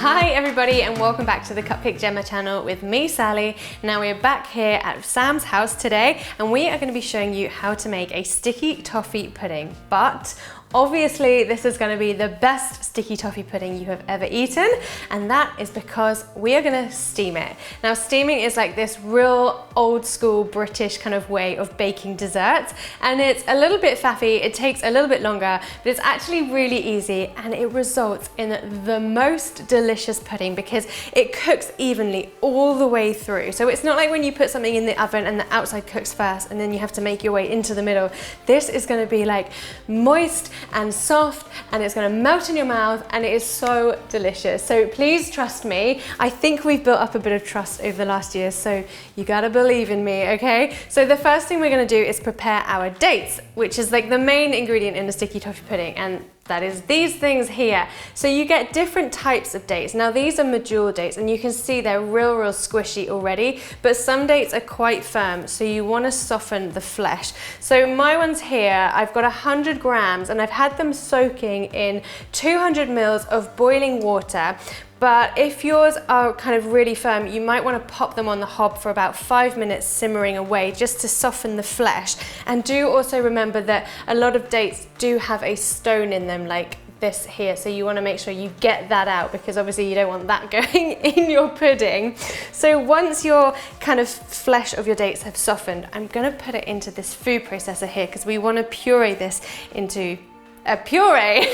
Hi everybody and welcome back to the Cupcake Jemma channel with me, Sally. Now we're back here at Sam's house today and we are going to be showing you how to make a sticky toffee pudding. But obviously this is going to be the best sticky toffee pudding you have ever eaten, and that is because we are going to steam it. Now steaming is like this real old school British kind of way of baking desserts, and it's a little bit faffy, it takes a little bit longer, but it's actually really easy and it results in the most delicious pudding because it cooks evenly all the way through. So it's not like when you put something in the oven and the outside cooks first and then you have to make your way into the middle. This is going to be like moist and soft and it's going to melt in your mouth and it is so delicious. So please trust me. I think we've built up a bit of trust over the last year, so you gotta believe in me, okay? So the first thing we're going to do is prepare our dates, which is like the main ingredient in the sticky toffee pudding, and that is these things here. So you get different types of dates. Now these are Medjool dates and you can see they're real squishy already, but some dates are quite firm, so you want to soften the flesh. So my ones here, I've got 100 grams and I've had them soaking in 200 mils of boiling water. But if yours are kind of really firm, you might want to pop them on the hob for about 5 minutes simmering away just to soften the flesh. And do also remember that a lot of dates do have a stone in them like this here, so you want to make sure you get that out because obviously you don't want that going in your pudding. So once your kind of flesh of your dates have softened, I'm going to put it into this food processor here because we want to puree this into a puree.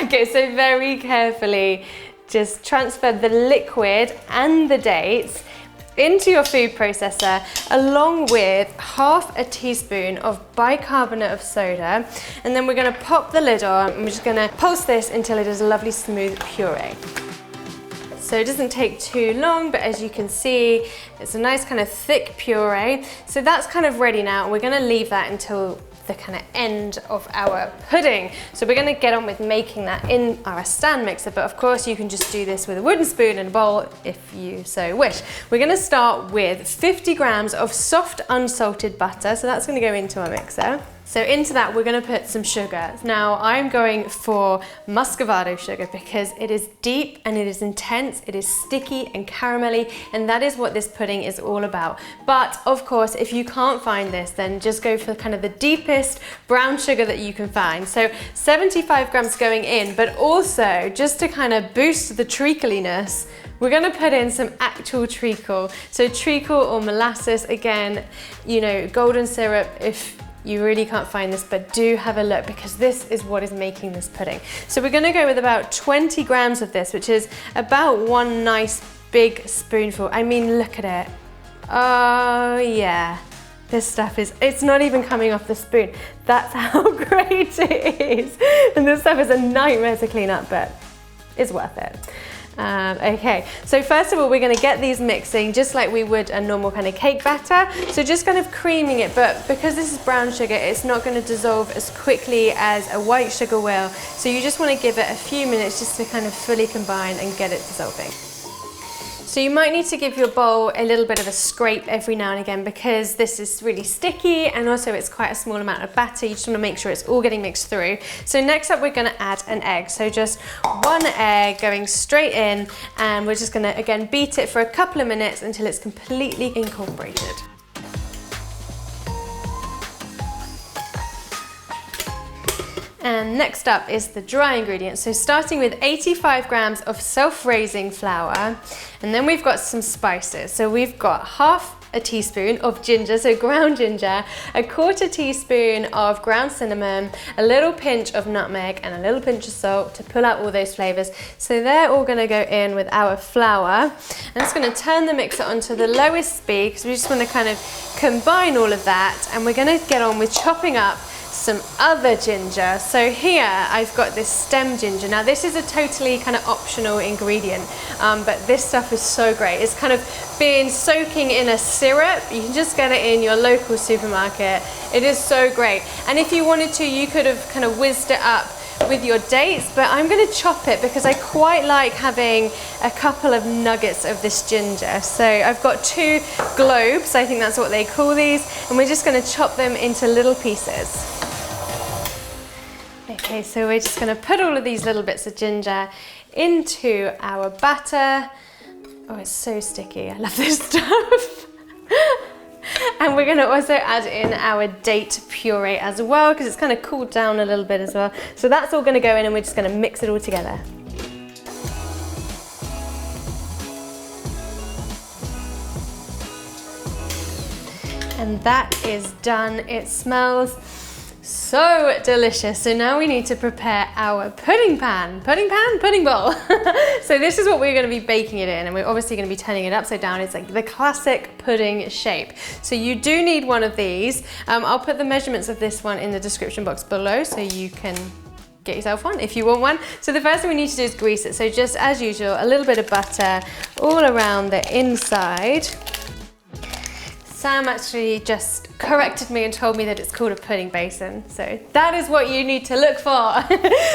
Okay, so very carefully just transfer the liquid and the dates into your food processor along with half a teaspoon of bicarbonate of soda, and then we're going to pop the lid on and we're just going to pulse this until it is a lovely smooth puree. So it doesn't take too long, but as you can see, it's a nice kind of thick puree. So that's kind of ready now, and we're going to leave that until the kind of end of our pudding. So we're going to get on with making that in our stand mixer, but of course you can just do this with a wooden spoon and a bowl if you so wish. We're going to start with 50 grams of soft unsalted butter, so that's going to go into our mixer. So into that we're going to put some sugar. Now I'm going for Muscavado sugar because it is deep and it is intense, it is sticky and caramelly, and that is what this pudding is all about. But of course if you can't find this, then just go for kind of the deepest brown sugar that you can find. So 75 grams going in, but also just to kind of boost the treacliness, we're going to put in some actual treacle. So treacle or molasses, again, you know, golden syrup if you really can't find this, but do have a look because this is what is making this pudding. So we're going to go with about 20 grams of this, which is about one nice big spoonful. I mean, look at it. Oh yeah, this stuff is, it's not even coming off the spoon. That's how great it is. And this stuff is a nightmare to clean up, but it's worth it. Okay, so first of all we're going to get these mixing just like we would a normal kind of cake batter. So just kind of creaming it, but because this is brown sugar, it's not going to dissolve as quickly as a white sugar will. So you just want to give it a few minutes just to kind of fully combine and get it dissolving. So you might need to give your bowl a little bit of a scrape every now and again because this is really sticky and also it's quite a small amount of batter. You just want to make sure it's all getting mixed through. So next up we're going to add an egg. So just one egg going straight in, and we're just going to again beat it for a couple of minutes until it's completely incorporated. And next up is the dry ingredients. So starting with 85 grams of self-raising flour, and then we've got some spices. So we've got half a teaspoon of ginger, so ground ginger, a quarter teaspoon of ground cinnamon, a little pinch of nutmeg, and a little pinch of salt to pull out all those flavors. So they're all going to go in with our flour. I'm just going to turn the mixer onto the lowest speed because we just want to kind of combine all of that, and we're going to get on with chopping up some other ginger. So here I've got this stem ginger. Now this is a totally kind of optional ingredient, but this stuff is so great. It's kind of been soaking in a syrup. You can just get it in your local supermarket. It is so great. And if you wanted to, you could have kind of whizzed it up with your dates, but I'm going to chop it because I quite like having a couple of nuggets of this ginger. So I've got 2 globes, I think that's what they call these, and we're just going to chop them into little pieces. Okay, so we're just gonna put all of these little bits of ginger into our batter. Oh, it's so sticky. I love this stuff. And we're gonna also add in our date puree as well, because it's kind of cooled down a little bit as well. So that's all gonna go in, and we're just gonna mix it all together. And that is done. It smells so delicious. So now we need to prepare our pudding bowl. So this is what we're going to be baking it in, and we're obviously going to be turning it upside down. It's like the classic pudding shape. So you do need one of these. I'll put the measurements of this one in the description box below, so you can get yourself one if you want one. So the first thing we need to do is grease it. So just as usual, a little bit of butter all around the inside. Sam actually just corrected me and told me that it's called a pudding basin. So that is what you need to look for.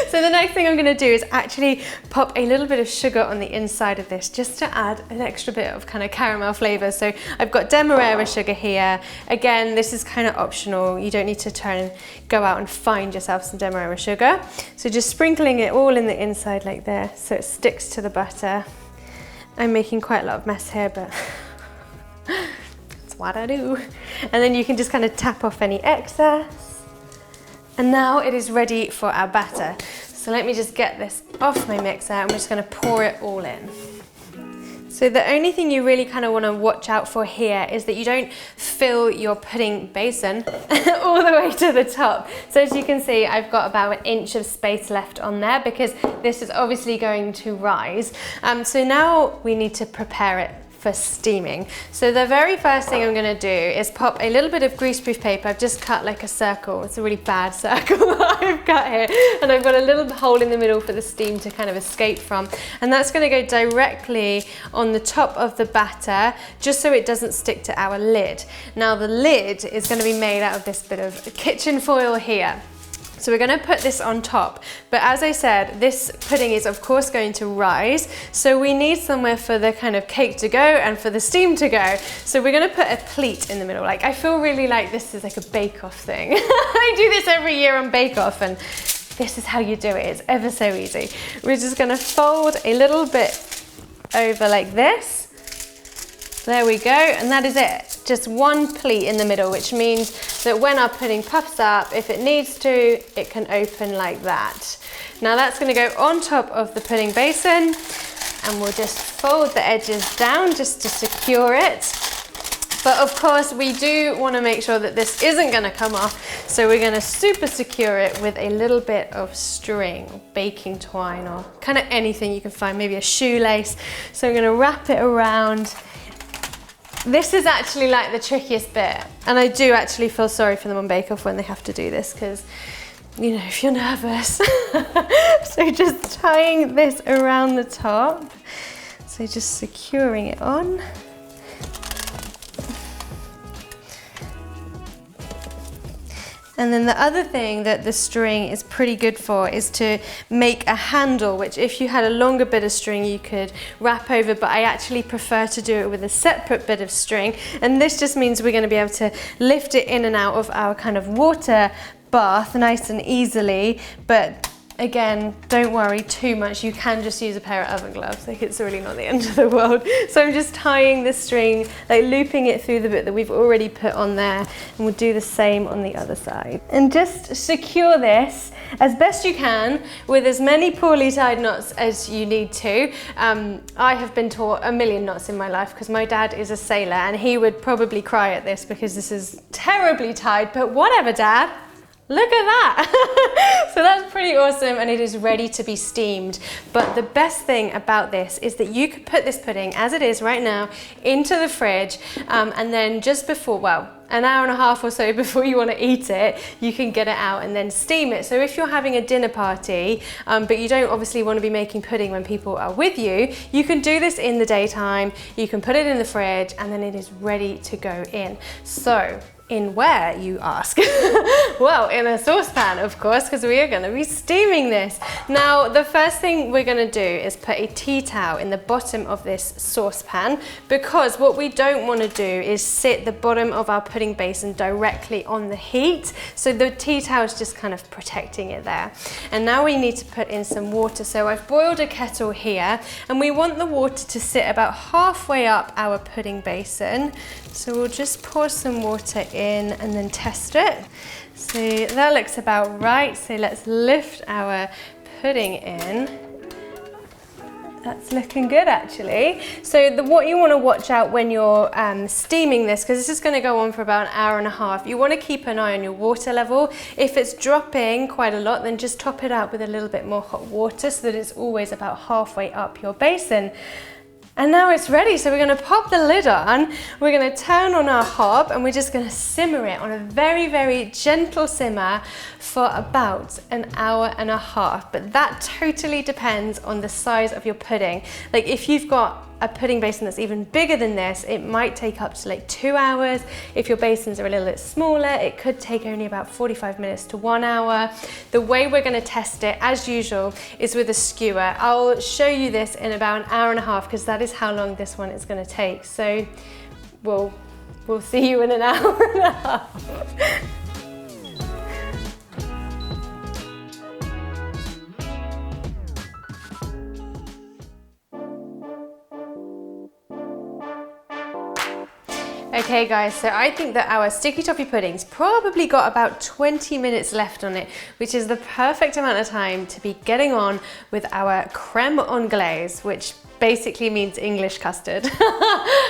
So the next thing I'm gonna do is actually pop a little bit of sugar on the inside of this, just to add an extra bit of kind of caramel flavor. So I've got Demerara sugar here. Again, this is kind of optional. You don't need to try and go out and find yourself some Demerara sugar. So just sprinkling it all in the inside like this, so it sticks to the butter. I'm making quite a lot of mess here, but what I do. And then you can just kind of tap off any excess. And now it is ready for our batter. So let me just get this off my mixer, and we're just going to pour it all in. So the only thing you really kind of want to watch out for here is that you don't fill your pudding basin all the way to the top. So as you can see, I've got about 1 inch of space left on there, because this is obviously going to rise. So now we need to prepare it for steaming. So the very first thing I'm gonna do is pop a little bit of greaseproof paper. I've just cut like a circle. It's a really bad circle that I've cut here. And I've got a little hole in the middle for the steam to kind of escape from. And that's gonna go directly on the top of the batter, just so it doesn't stick to our lid. Now the lid is gonna be made out of this bit of kitchen foil here. So we're going to put this on top, but as I said, this pudding is of course going to rise, so we need somewhere for the kind of cake to go and for the steam to go. So we're going to put a pleat in the middle. Like, I feel really like this is like a bake-off thing. I do this every year on bake-off, and this is how you do it. It's ever so easy. We're just going to fold a little bit over like this. There we go, and that is it. Just one pleat in the middle, which means that when our pudding puffs up, if it needs to, it can open like that. Now that's going to go on top of the pudding basin, and we'll just fold the edges down just to secure it. But of course, we do want to make sure that this isn't going to come off, so we're going to super secure it with a little bit of string, or baking twine, or kind of anything you can find, maybe a shoelace. So I'm going to wrap it around. This is actually like the trickiest bit, and I do actually feel sorry for them on Bake Off when they have to do this, because, you know, if you're nervous. So just tying this around the top, so just securing it on. And then the other thing that the string is pretty good for is to make a handle, which if you had a longer bit of string you could wrap over, but I actually prefer to do it with a separate bit of string. And this just means we're going to be able to lift it in and out of our kind of water bath nice and easily. But again, don't worry too much. You can just use a pair of oven gloves. Like, it's really not the end of the world. So I'm just tying the string, like looping it through the bit that we've already put on there, and we'll do the same on the other side. And just secure this as best you can with as many poorly tied knots as you need to. I have been taught a million knots in my life because my dad is a sailor, and he would probably cry at this because this is terribly tied, but whatever, Dad. Look at that. So that's pretty awesome, and it is ready to be steamed. But the best thing about this is that you could put this pudding as it is right now into the fridge, and then just before, well, an hour and a half or so before you want to eat it, you can get it out and then steam it. So if you're having a dinner party, but you don't obviously want to be making pudding when people are with you, you can do this in the daytime, you can put it in the fridge, and then it is ready to go in. So In where, you ask? Well, in a saucepan, of course, because we are going to be steaming this. Now, the first thing we're going to do is put a tea towel in the bottom of this saucepan, because what we don't want to do is sit the bottom of our pudding basin directly on the heat. So the tea towel is just kind of protecting it there. And now we need to put in some water. So I've boiled a kettle here, and we want the water to sit about halfway up our pudding basin. So we'll just pour some water in and then test it. So that looks about right. So let's lift our pudding in. That's looking good, actually. So what you want to watch out when you're steaming this, because this is going to go on for about an hour and a half, you want to keep an eye on your water level. If it's dropping quite a lot, then just top it up with a little bit more hot water so that it's always about halfway up your basin. And now it's ready, so we're going to pop the lid on, we're going to turn on our hob, and we're just going to simmer it on a very, very gentle simmer for about an hour and a half. But that totally depends on the size of your pudding. Like if you've got a pudding basin that's even bigger than this, it might take up to like 2 hours. If your basins are a little bit smaller, it could take only about 45 minutes to 1 hour. The way we're going to test it, as usual, is with a skewer. I'll show you this in about an hour and a half, because that is how long this one is going to take. So we'll see you in an hour and a half. Okay guys, so I think that our sticky toffee pudding's probably got about 20 minutes left on it, which is the perfect amount of time to be getting on with our creme on glaze, which basically means English custard.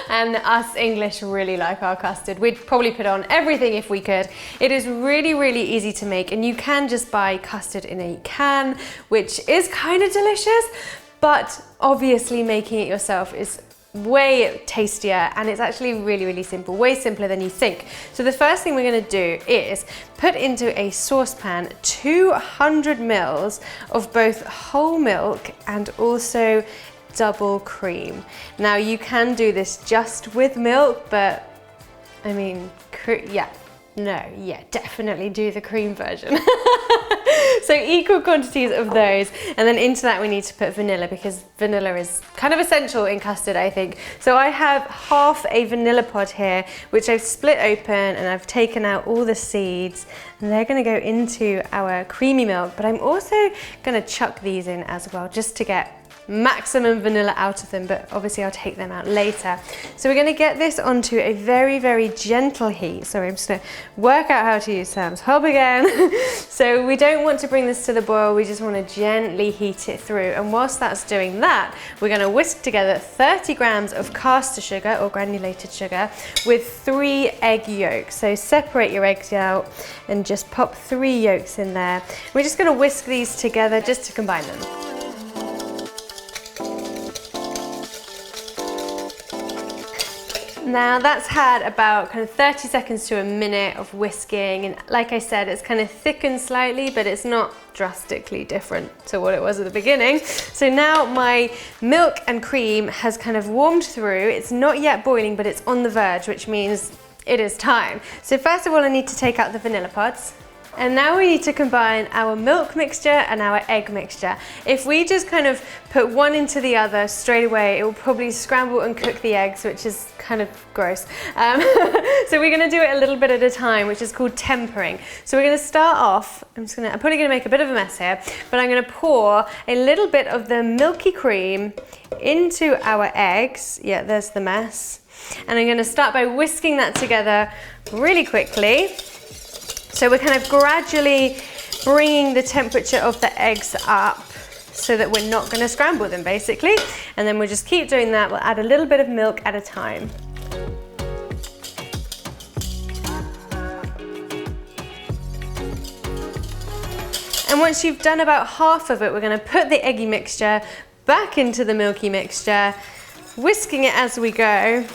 And us English really like our custard. We'd probably put on everything if we could. It is really, really easy to make, and you can just buy custard in a can, which is kind of delicious, but obviously making it yourself is way tastier, and it's actually really, really simple, way simpler than you think. So the first thing we're going to do is put into a saucepan 200 mils of both whole milk and also double cream. Now you can do this just with milk, but I mean, definitely do the cream version. So equal quantities of those, and then into that we need to put vanilla, because vanilla is kind of essential in custard, I think. So I have half a vanilla pod here, which I've split open, and I've taken out all the seeds, and they're going to go into our creamy milk. But I'm also going to chuck these in as well, just to get maximum vanilla out of them, but obviously I'll take them out later. So we're going to get this onto a very, very gentle heat. Sorry, I'm just going to work out how to use Sam's hob again. So we don't want to bring this to the boil, we just want to gently heat it through. And whilst that's doing that, we're going to whisk together 30 grams of caster sugar or granulated sugar with 3 egg yolks. So separate your eggs out and just pop 3 yolks in there. We're just going to whisk these together just to combine them. Now that's had about kind of 30 seconds to a minute of whisking, and like I said, it's kind of thickened slightly, but it's not drastically different to what it was at the beginning. So now my milk and cream has kind of warmed through. It's not yet boiling, but it's on the verge, which means it is time. So first of all, I need to take out the vanilla pods. And now we need to combine our milk mixture and our egg mixture. If we just kind of put one into the other straight away, it will probably scramble and cook the eggs, which is kind of gross. So we're going to do it a little bit at a time, which is called tempering. So we're going to start off, I'm probably going to make a bit of a mess here, but I'm going to pour a little bit of the milky cream into our eggs. Yeah, there's the mess. And I'm going to start by whisking that together really quickly. So we're kind of gradually bringing the temperature of the eggs up so that we're not going to scramble them, basically. And then we'll just keep doing that. We'll add a little bit of milk at a time. And once you've done about half of it, we're going to put the eggy mixture back into the milky mixture, whisking it as we go.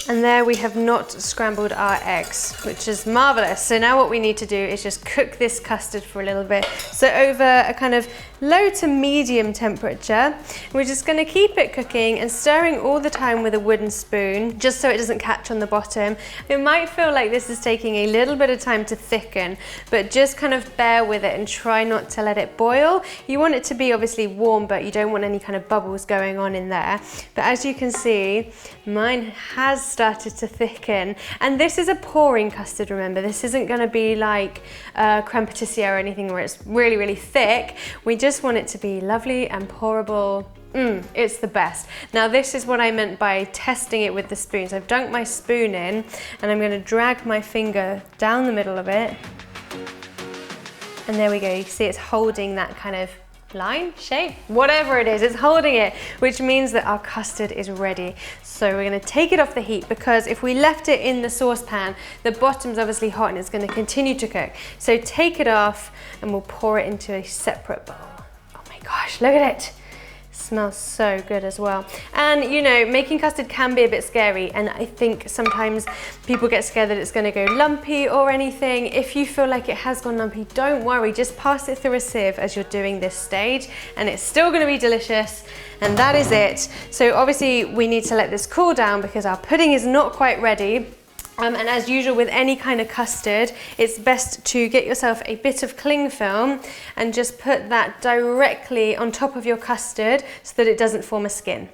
And there we have not scrambled our eggs, which is marvelous. So now what we need to do is just cook this custard for a little bit. So over a kind of low to medium temperature, we're just gonna keep it cooking and stirring all the time with a wooden spoon, just so it doesn't catch on the bottom. It might feel like this is taking a little bit of time to thicken, but just kind of bear with it and try not to let it boil. You want it to be obviously warm, but you don't want any kind of bubbles going on in there. But as you can see, mine has started to thicken. And this is a pouring custard, remember. This isn't gonna be like creme patissiere or anything where it's really, really thick. We just want it to be lovely and pourable. It's the best. Now this is what I meant by testing it with the spoon. So I've dunked my spoon in and I'm gonna drag my finger down the middle of it. And there we go, you see it's holding that kind of line, shape, whatever it is, it's holding it, which means that our custard is ready. So we're gonna take it off the heat, because if we left it in the saucepan, the bottom's obviously hot and it's gonna continue to cook. So take it off and we'll pour it into a separate bowl. Oh my gosh, look at it. Smells so good as well. And you know, making custard can be a bit scary, and I think sometimes people get scared that it's going to go lumpy or anything. If you feel like it has gone lumpy, don't worry, just pass it through a sieve as you're doing this stage and it's still going to be delicious. And that is it. So obviously we need to let this cool down because our pudding is not quite ready. And as usual with any kind of custard, it's best to get yourself a bit of cling film and just put that directly on top of your custard so that it doesn't form a skin.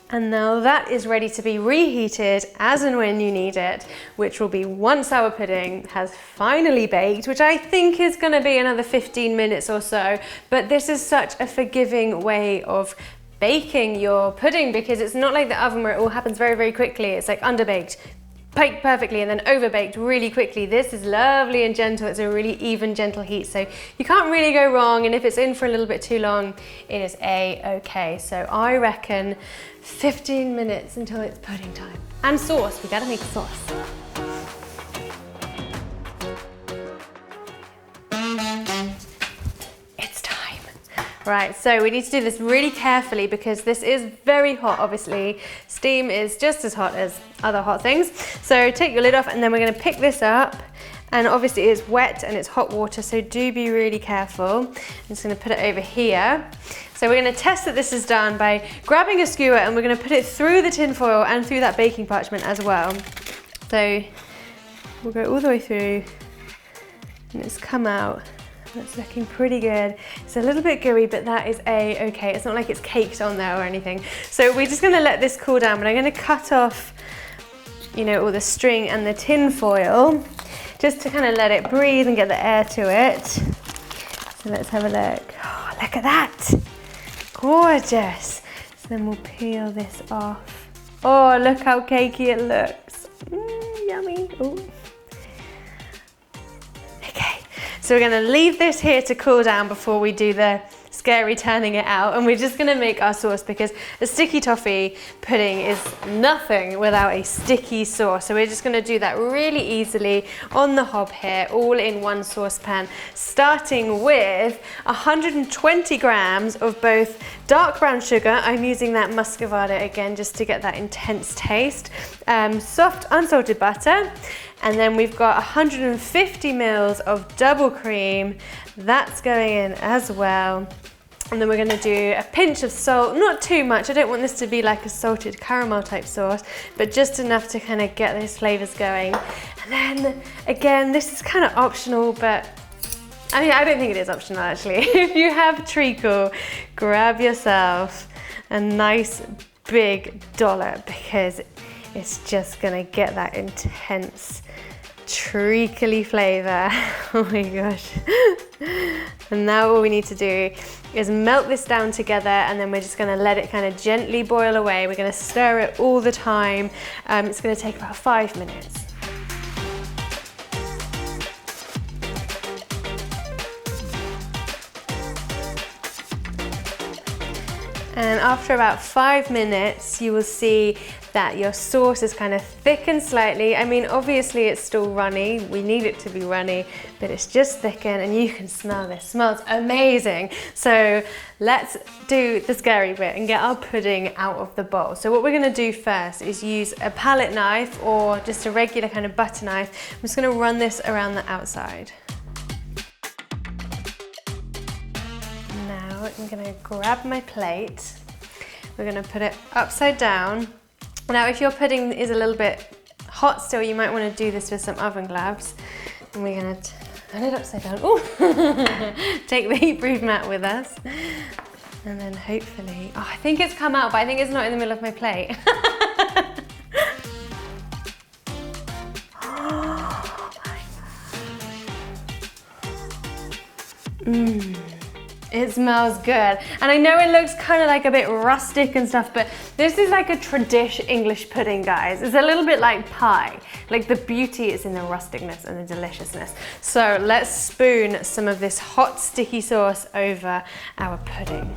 And now that is ready to be reheated as and when you need it, which will be once our pudding has finally baked, which I think is going to be another 15 minutes or so. But this is such a forgiving way of baking your pudding, because it's not like the oven where it all happens very, very quickly. It's like underbaked, baked perfectly, and then overbaked really quickly. This is lovely and gentle. It's a really even, gentle heat, so you can't really go wrong. And if it's in for a little bit too long, it is a-okay. So I reckon 15 minutes until it's pudding time. And sauce, we gotta make sauce. Right, so we need to do this really carefully because this is very hot, obviously. Steam is just as hot as other hot things. So take your lid off and then we're gonna pick this up, and obviously it's wet and it's hot water, so do be really careful. I'm just gonna put it over here. So we're gonna test that this is done by grabbing a skewer and we're gonna put it through the tin foil and through that baking parchment as well. So we'll go all the way through and it's come out. That's looking pretty good. It's a little bit gooey, but that is a-okay. It's not like it's caked on there or anything. So we're just gonna let this cool down, but I'm gonna cut off, you know, all the string and the tin foil, just to kind of let it breathe and get the air to it. So let's have a look. Oh, look at that. Gorgeous. So then we'll peel this off. Oh, look how cakey it looks. Yummy. Ooh. So we're gonna leave this here to cool down before we do the scary turning it out, and we're just gonna make our sauce, because a sticky toffee pudding is nothing without a sticky sauce. So we're just gonna do that really easily on the hob here, all in one saucepan, starting with 120 grams of both dark brown sugar. I'm using that Muscavado again, just to get that intense taste. Soft unsalted butter. And then we've got 150 mils of double cream. That's going in as well. And then we're gonna do a pinch of salt, not too much. I don't want this to be like a salted caramel type sauce, but just enough to kind of get those flavors going. And then again, this is kind of optional, but I mean, I don't think it is optional actually. If you have treacle, grab yourself a nice big dollop, because it's just gonna get that intense treacly flavor. Oh my gosh. And now all we need to do is melt this down together, and then we're just gonna let it kind of gently boil away. We're gonna stir it all the time. It's gonna take about 5 minutes. And after about 5 minutes, you will see that your sauce is kind of thickened slightly. I mean, obviously it's still runny. We need it to be runny, but it's just thickened and you can smell this. It smells amazing. So let's do the scary bit and get our pudding out of the bowl. So what we're gonna do first is use a palette knife or just a regular kind of butter knife. I'm just gonna run this around the outside. Now I'm gonna grab my plate. We're gonna put it upside down. Now, if your pudding is a little bit hot still, you might want to do this with some oven gloves. And we're going to turn it upside down. Ooh. Take the heat-proof mat with us. And then hopefully, oh, I think it's come out, but I think it's not in the middle of my plate. It smells good. And I know it looks kind of like a bit rustic and stuff, but this is like a traditional English pudding, guys. It's a little bit like pie. Like the beauty is in the rusticness and the deliciousness. So let's spoon some of this hot sticky sauce over our pudding.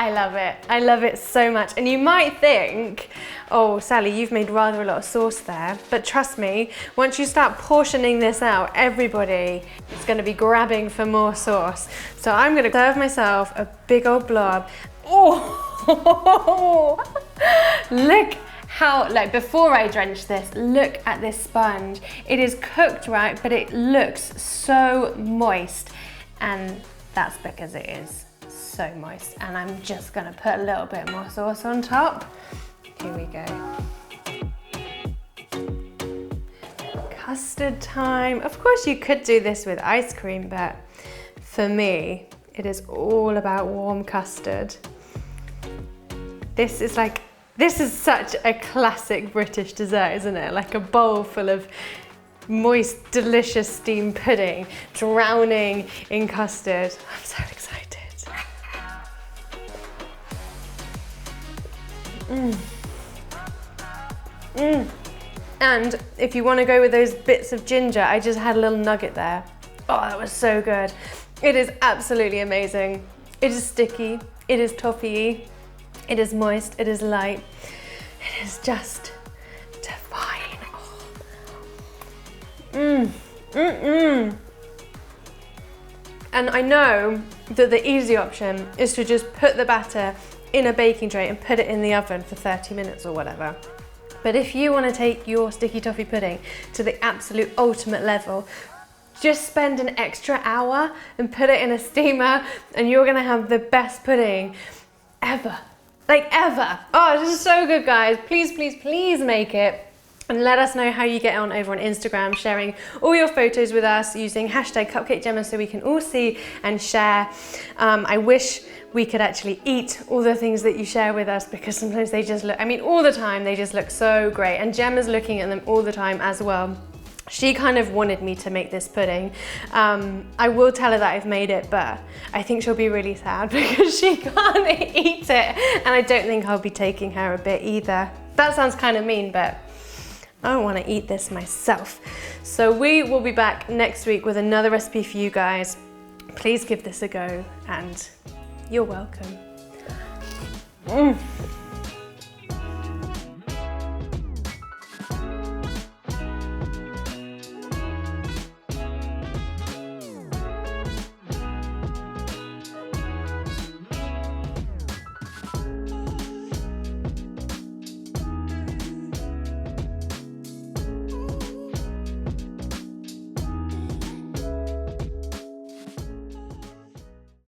I love it. I love it so much. And you might think, oh, Sally, you've made rather a lot of sauce there. But trust me, once you start portioning this out, everybody is going to be grabbing for more sauce. So I'm going to serve myself a big old blob. Oh, look how, like before I drench this, look at this sponge. It is cooked right, but it looks so moist. And that's because it is so moist. And I'm just gonna put a little bit more sauce on top. Here we go. Custard time. Of course you could do this with ice cream, but for me, it is all about warm custard. This is such a classic British dessert, isn't it? Like a bowl full of moist, delicious steamed pudding, drowning in custard. I'm so excited. And if you want to go with those bits of ginger, I just had a little nugget there. Oh, that was so good. It is absolutely amazing. It is sticky, it is toffee, it is moist, it is light. It is just divine. Oh. And I know that the easy option is to just put the batter in a baking tray and put it in the oven for 30 minutes or whatever. But if you want to take your sticky toffee pudding to the absolute ultimate level, just spend an extra hour and put it in a steamer and you're gonna have the best pudding ever. Like ever. Oh, this is so good, guys. Please, please, please make it. And let us know how you get on over on Instagram, sharing all your photos with us using hashtag Cupcake Jemma so we can all see and share. I wish we could actually eat all the things that you share with us because sometimes they just look, I mean all the time, they just look so great. And Gemma's looking at them all the time as well. She kind of wanted me to make this pudding. I will tell her that I've made it, but I think she'll be really sad because she can't eat it. And I don't think I'll be taking her a bit either. That sounds kind of mean, but I want to eat this myself. So we will be back next week with another recipe for you guys. Please give this a go and you're welcome.